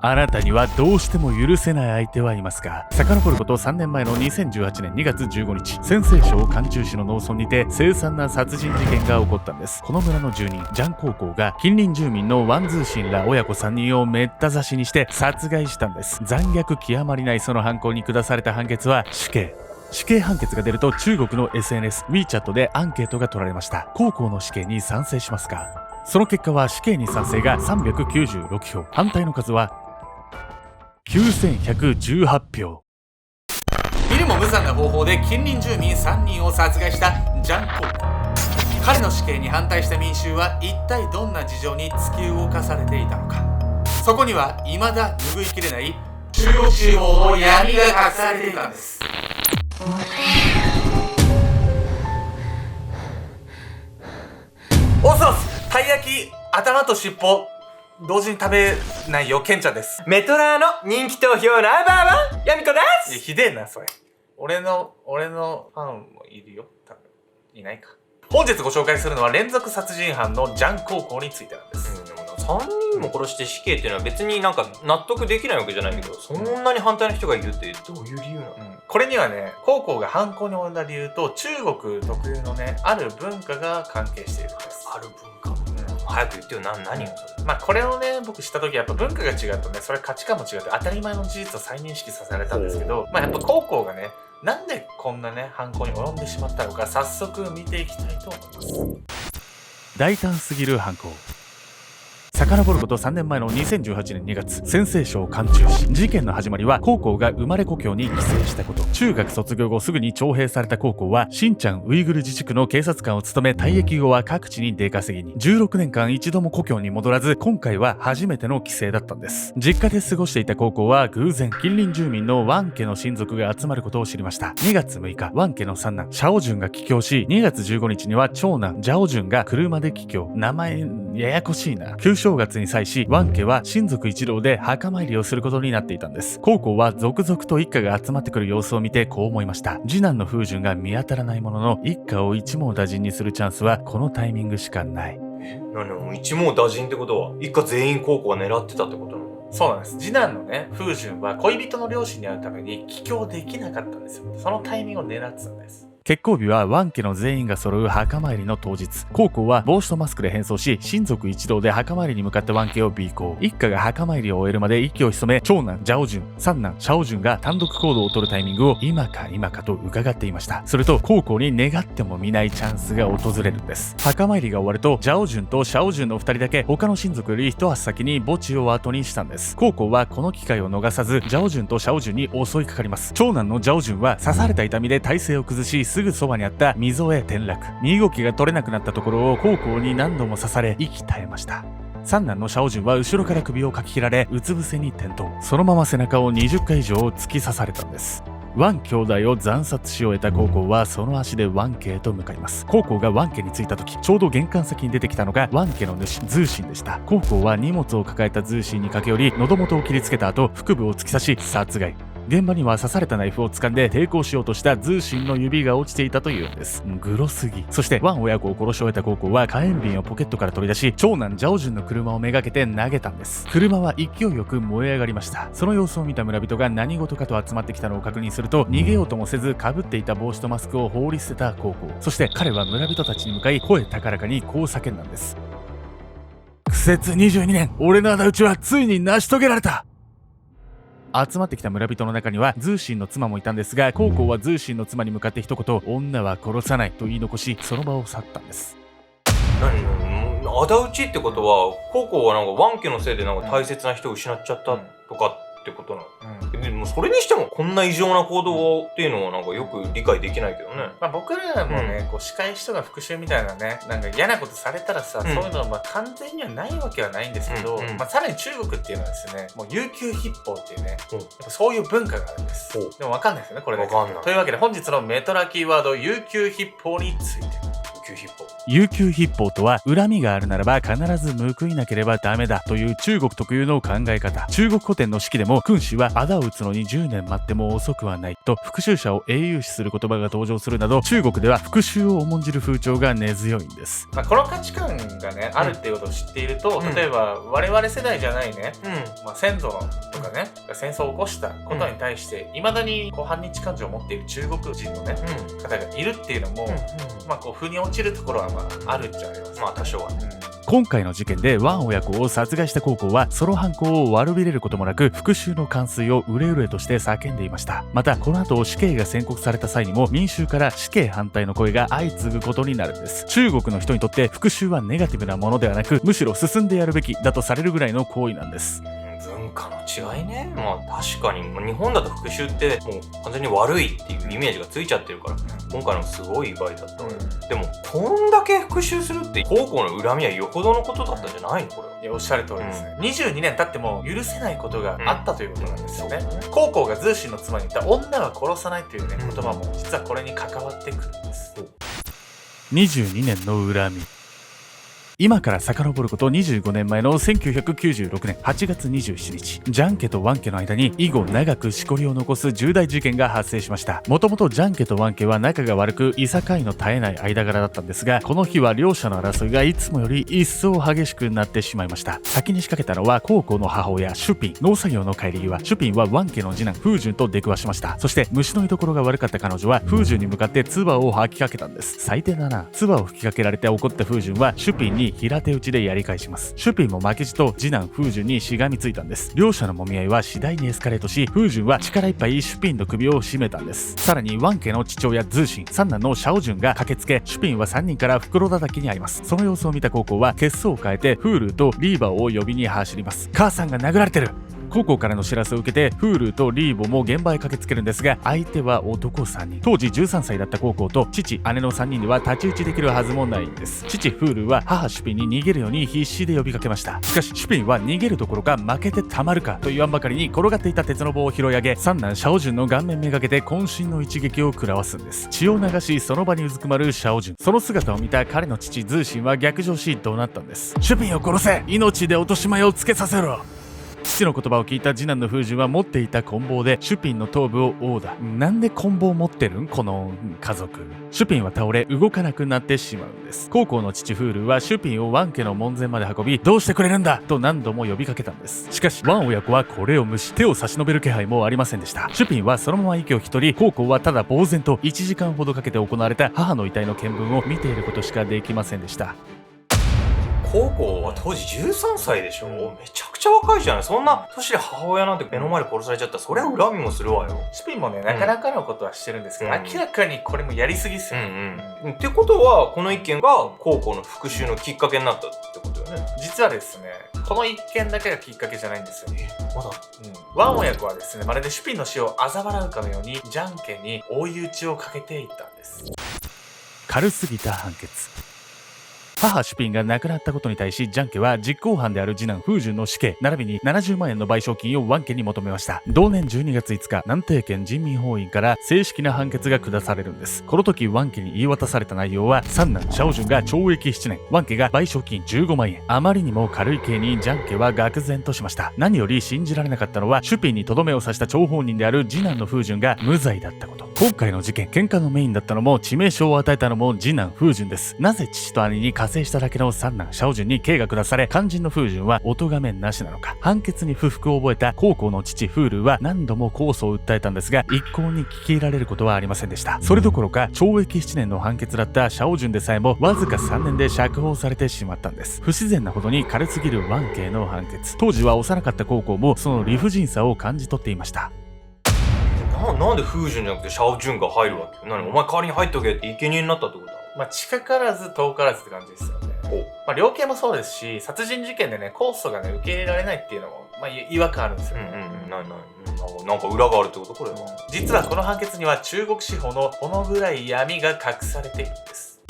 あなたにはどうしても許せない相手はいますか？遡ること3年前の2018年2月15日、陝西省甘州市の農村にて凄惨な殺人事件が起こったんです。この村の住人、ジャン高校が近隣住民のワンズーシンら親子3人をめった刺しにして殺害したんです。残虐極まりないその犯行に下された判決は死刑。死刑判決が出ると中国の SNS、WeChat でアンケートが取られました。高校の死刑に賛成しますか？その結果は死刑に賛成が396票、反対の数は9118票。見るも無残な方法で近隣住民3人を殺害したジャン高校。彼の死刑に反対した民衆は一体どんな事情に突き動かされていたのか。そこには未だ拭いきれない中央地方の闇が隠されていたんです。オスたい焼き頭と尻尾同時に食べないよ、ケンちゃんです。メトラーの人気投票ナンバーワン、ヤミコです。いや、ひでえなそれ。俺のファンもいるよ。多分いないか。本日ご紹介するのは連続殺人犯のジャン高校についてなんです。3人も殺して死刑っていうのは別になんか納得できないわけじゃないんだけど、そんなに反対の人がいるってどういう理由なの？これにはね、高校が犯行に及んだ理由と中国特有のね、ある文化が関係しているんです。ある文化？早く言ってよ。何よそれ。まあこれをね、僕知った時やっぱ文化が違うとね、それ価値観も違って当たり前の事実を再認識させられたんですけど、まあやっぱ高校がね、なんでこんなね犯行に及んでしまったのか、早速見ていきたいと思います。大胆すぎる犯行。遡ること3年前の2018年2月、陝西省甘州市。事件の始まりは高校が生まれ故郷に帰省したこと。中学卒業後すぐに徴兵された高校は新疆ウイグル自治区の警察官を務め、退役後は各地に出稼ぎに。16年間一度も故郷に戻らず、今回は初めての帰省だったんです。実家で過ごしていた高校は偶然近隣住民のワン家の親族が集まることを知りました。2月6日、ワン家の三男シャオジュンが帰郷し、2月15日には長男ジャオジュンが車で帰郷。名前ややこしいな。旧正月に際し、ワン家は親族一同で墓参りをすることになっていたんです。高校は続々と一家が集まってくる様子を見てこう思いました。次男の風順が見当たらないものの、一家を一網打尽にするチャンスはこのタイミングしかない。一網打尽ってことは一家全員高校が狙ってたってことなの？そうなんです。次男のね、風順は恋人の両親に会うために帰郷できなかったんですよ。そのタイミングを狙ってたんです。決行日はワン家の全員が揃う墓参りの当日。高校は帽子とマスクで変装し、親族一同で墓参りに向かったワン家を尾行。一家が墓参りを終えるまで息を潜め、長男ジャオジュン、三男シャオジュンが単独行動を取るタイミングを今か今かと伺っていました。すると高校に願っても見ないチャンスが訪れるんです。墓参りが終わると、ジャオジュンとシャオジュンの2人だけ他の親族より一足先に墓地を後にしたんです。高校はこの機会を逃さず、ジャオジュンとシャオジュンに襲いかかります。長男のジャオジュンは刺された痛みで体勢を崩し、すぐそばにあった溝へ転落。身動きが取れなくなったところを高校に何度も刺され息絶えました。三男のシャオジュンは後ろから首をかき切られ、うつ伏せに転倒。そのまま背中を20回以上突き刺されたんです。ワン兄弟を惨殺し終えた高校はその足でワン家へと向かいます。高校がワン家に着いた時、ちょうど玄関先に出てきたのがワン家の主ズーシンでした。高校は荷物を抱えたズーシンに駆け寄り、喉元を切りつけた後腹部を突き刺し殺害。現場には刺されたナイフを掴んで抵抗しようとしたズーシンの指が落ちていたというんです。グロすぎ。そしてワン親子を殺し終えた高校は火炎瓶をポケットから取り出し、長男ジャオジュンの車をめがけて投げたんです。車は勢いよく燃え上がりました。その様子を見た村人が何事かと集まってきたのを確認すると、逃げようともせず被っていた帽子とマスクを放り捨てた高校。そして彼は村人たちに向かい声高らかにこう叫んだんです。苦節22年、俺の仇討ちはついに成し遂げられた。集まってきた村人の中にはズーシンの妻もいたんですが、高校はズーシンの妻に向かって一言、女は殺さないと言い残し、その場を去ったんです。仇討ちってことは、高校はなんかワン家のせいでなんか大切な人を失っちゃったとかってことなの？でもそれにしてもこんな異常な行動っていうのはなんかよく理解できないけどね。まあ僕らもね、こう仕返しとか復讐みたいなね、なんか嫌なことされたらさ、そういうのはまあ完全にはないわけはないんですけど、まあさらに中国っていうのはですね、もう有給必報っていうね、やっぱそういう文化があるんです。でもわかんないですよね、これだけ。というわけで本日のメトラキーワード、有給必報について。悠久筆法とは、恨みがあるならば必ず報いなければダメだという中国特有の考え方。中国古典の式でも、君主は仇を討つのに10年待っても遅くはないと復讐者を英雄視する言葉が登場するなど、中国では復讐を重んじる風潮が根強いんです。この価値観がね、あるっていうことを知っていると、例えば我々世代じゃないね、先祖のとかね、戦争を起こしたことに対していまだに反日感情を持っている中国人のね、方がいるっていうのも、腑に落ちるところはあるっちゃあります。多少は。今回の事件でワン親子を殺害した高校は、その犯行を悪びれることもなく、復讐の完遂をうれうれとして叫んでいました。またこの後死刑が宣告された際にも、民衆から死刑反対の声が相次ぐことになるんです。中国の人にとって復讐はネガティブなものではなく、むしろ進んでやるべきだとされるぐらいの行為なんです。文化の違いね。確かに日本だと復讐ってもう完全に悪いっていうイメージがついちゃってるから、今回のすごい意外だったわよ。でもこんだけ復讐するって高校の恨みはよほどのことだったんじゃないのこれは。いや、おっしゃる通りですね。22年経っても許せないことがあったということなんですよね。高校がズーシンの妻に言った女は殺さないというね、言葉も実はこれに関わってくるんです。22年の恨み。今から遡ること25年前の1996年8月27日、ジャン家とワン家の間に以後長くしこりを残す重大事件が発生しました。もともとジャン家とワン家は仲が悪く、いさかいの絶えない間柄だったんですが、この日は両者の争いがいつもより一層激しくなってしまいました。先に仕掛けたのは高校の母親シュピン。農作業の帰り際、シュピンはワン家の次男フージュンと出くわしました。そして虫の居所が悪かった彼女はフージュンに向かって唾を吐きかけたんです。最低だな。唾を吹きかけられて怒ったフージュンはシュピンに平手打ちでやり返します。シュピンも負けじと次男フージュンにしがみついたんです。両者の揉み合いは次第にエスカレートし、フージュンは力いっぱいシュピンの首を絞めたんです。さらにワン家の父親ズーシン、三男のシャオジュンが駆けつけ、シュピンは3人から袋叩きにあいます。その様子を見た高校は血相を変えてフールーとリーバーを呼びに走ります。母さんが殴られてる。高校からの知らせを受けてフールーとリーボも現場へ駆けつけるんですが、相手は男3人。当時13歳だった高校と父、姉の3人では太刀打ちできるはずもないんです。父フールーは母シュピンに逃げるように必死で呼びかけました。しかしシュピンは逃げるどころか負けてたまるかと言わんばかりに転がっていた鉄の棒を拾い上げ、三男シャオジュンの顔面めがけて渾身の一撃を食らわすんです。血を流しその場にうずくまるシャオジュン。その姿を見た彼の父ズーシンは逆上し怒鳴ったんです。シュピンを殺せ、命で落とし前をつけさせろ。父の言葉を聞いた次男のフージュンは持っていた棍棒でシュピンの頭部を殴打。なんで棍棒を持ってるんこの家族。シュピンは倒れ動かなくなってしまうんです。高校の父フールはシュピンをワン家の門前まで運び、どうしてくれるんだと何度も呼びかけたんです。しかしワン親子はこれを無視、手を差し伸べる気配もありませんでした。シュピンはそのまま息を引き取り、高校はただ呆然と1時間ほどかけて行われた母の遺体の見分を見ていることしかできませんでした。高校は当時13歳でしょ、めちゃくちゃ若いじゃない。そんな年で母親なんて目の前で殺されちゃったら、そりゃ恨みもするわよ。シュピンもね、なかなかのことはしてるんですけど、明らかにこれもやりすぎっすよ。ってことはこの一件が高校の復讐のきっかけになったってことよね。実はですね、この一件だけがきっかけじゃないんですよ。まだ、ワン親子はですね、まるでシュピンの死を嘲笑うかのようにジャン家に追い打ちをかけていったんです。軽すぎた判決。母シュピンが亡くなったことに対し、ジャン家は実行犯である次男フージュンの死刑並びに70万円の賠償金をワン家に求めました。同年12月5日、南帝県人民法院から正式な判決が下されるんです。この時ワン家に言い渡された内容は、三男シャオジュンが懲役7年、ワン家が賠償金15万円。あまりにも軽い刑にジャン家は愕然としました。何より信じられなかったのは、シュピンにとどめを刺した張本人である次男のフージュンが無罪だったこと。今回の事件、喧嘩のメインだったのも致命傷を与えたのも次男フージュンです。なぜ父と兄に加勢しただけの三男シャオジュンに刑が下され、肝心のフージュンはお咎めなしなのか。判決に不服を覚えた高校の父フールは何度も控訴を訴えたんですが、一向に聞き入れられることはありませんでした。それどころか懲役7年の判決だったシャオジュンでさえもわずか3年で釈放されてしまったんです。不自然なほどに軽すぎるワン系の判決。当時は幼かった高校もその理不尽さを感じ取っていました。なんでフージュンじゃなくてシャオジュンが入るわけ？お前代わりに入っとけって生贄になったってことだ。近からず遠からずって感じですよね。量刑もそうですし、殺人事件でね、控訴がね、受け入れられないっていうのも、違和感あるんですよね。なんか裏があるってことこれは。実はこの判決には中国司法のこのぐらい闇が隠されているんです。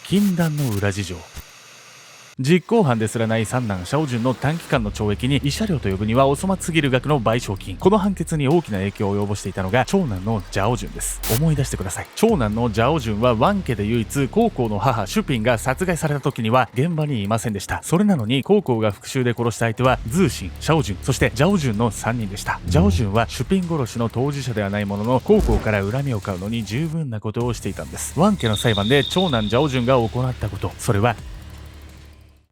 禁断の裏事情。実行犯ですらない三男シャオジュンの短期間の懲役に慰謝料と呼ぶにはお粗末すぎる額の賠償金。この判決に大きな影響を及ぼしていたのが長男のジャオジュンです。思い出してください。長男のジャオジュンはワン家で唯一コウコウの母シュピンが殺害された時には現場にいませんでした。それなのにコウコウが復讐で殺した相手はズーシン、シャオジュン、そしてジャオジュンの3人でした。ジャオジュンはシュピン殺しの当事者ではないもののコウコウから恨みを買うのに十分なことをしていたんです。ワン家の裁判で長男ジャオジュンが行ったこと、それは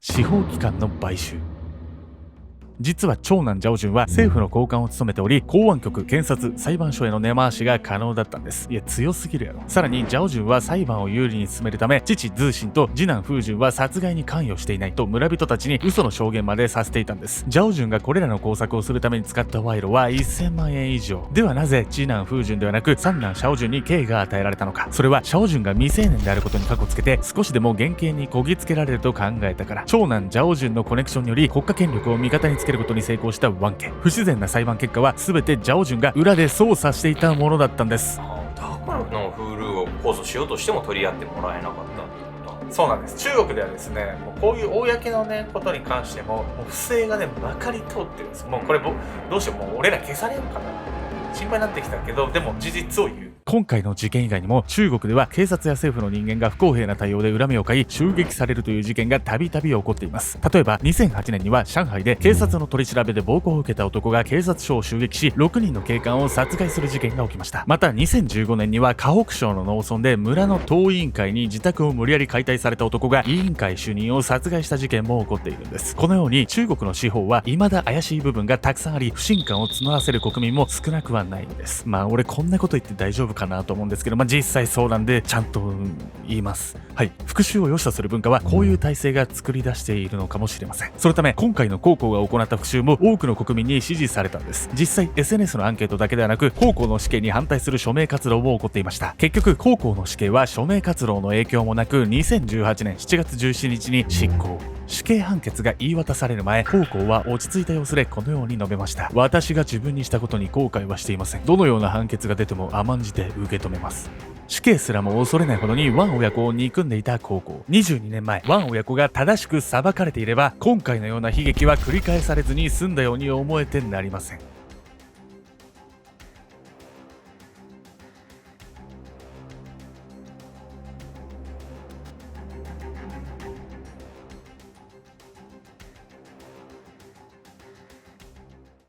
司法機関の買収。実は長男ジャオジュンは政府の高官を務めており、公安局、検察、裁判所への根回しが可能だったんです。いや、強すぎるやろ。さらにジャオジュンは裁判を有利に進めるため、父ズーシンと次男フージュンは殺害に関与していないと村人たちに嘘の証言までさせていたんです。ジャオジュンがこれらの工作をするために使った賄賂は1000万円以上。ではなぜ次男フージュンではなく三男シャオジュンに刑が与えられたのか。それはシャオジュンが未成年であることに過去つけて少しでも減刑にこぎつけられると考えたから。長男ジャオジュンのコネクションにより国家権力を味方につけることに成功したワン家。不自然な裁判結果は全てジャオジュンが裏で操作していたものだったんです。だからHuluを控訴しようとしても取り合ってもらえなかったってことだ。そうなんです。中国ではですね、もうこういう公のねことに関しても、もう不正がねまかり通ってるんです。もうこれどうしても俺ら消されるかな心配になってきたけど、でも事実を言う。今回の事件以外にも中国では警察や政府の人間が不公平な対応で恨みを買い襲撃されるという事件がたびたび起こっています。例えば2008年には上海で警察の取り調べで暴行を受けた男が警察署を襲撃し6人の警官を殺害する事件が起きました。また2015年には河北省の農村で村の党委員会に自宅を無理やり解体された男が委員会主任を殺害した事件も起こっているんです。このように中国の司法は未だ怪しい部分がたくさんあり、不信感を募らせる国民も少なくはないんです。まあ俺こんなこと言って大丈夫かなと思うんですけど、実際そうなんでちゃんと言います。はい、復讐を良しとする文化はこういう体制が作り出しているのかもしれません。そのため今回のコウコウが行った復讐も多くの国民に支持されたんです。実際 SNS のアンケートだけではなくコウコウの死刑に反対する署名活動も起こっていました。結局コウコウの死刑は署名活動の影響もなく2018年7月17日に執行。死刑判決が言い渡される前、コウコウは落ち着いた様子でこのように述べました。私が自分にしたことに後悔はしていません。どのような判決が出ても甘んじて受け止めます。死刑すらも恐れないほどにワン親子を憎んでいたコウコウ。22年前、ワン親子が正しく裁かれていれば今回のような悲劇は繰り返されずに済んだように思えてなりません。